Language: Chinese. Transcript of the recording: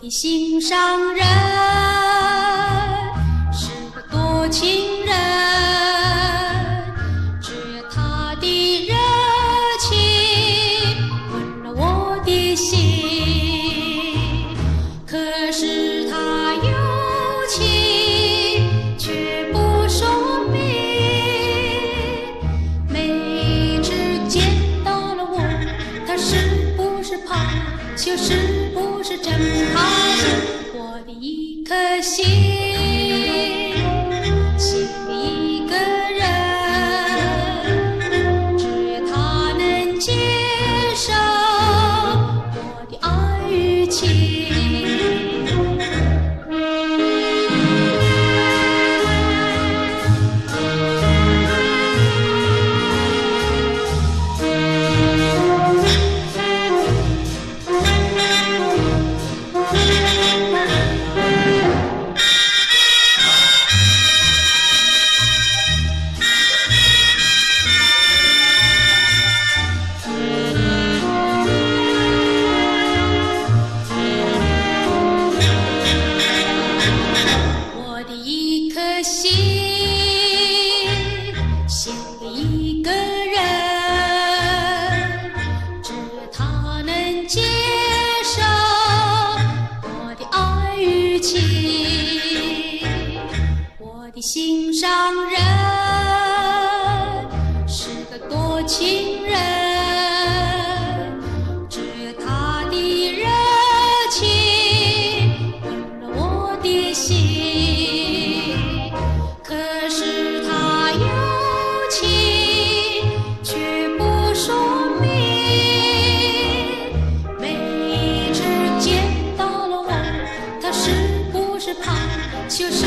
的心上人是个多情人，只有他的热情温暖我的心。可是他有情却不说明，每次见到了我，他是不是怕，就是不是真怕心。我的一颗心，心里一个人，只有他能接受我的爱与情。心，献给一个人，只有他能接受我的爱与情。我的心上人是个多情人，只有他的热情温暖我的心。就是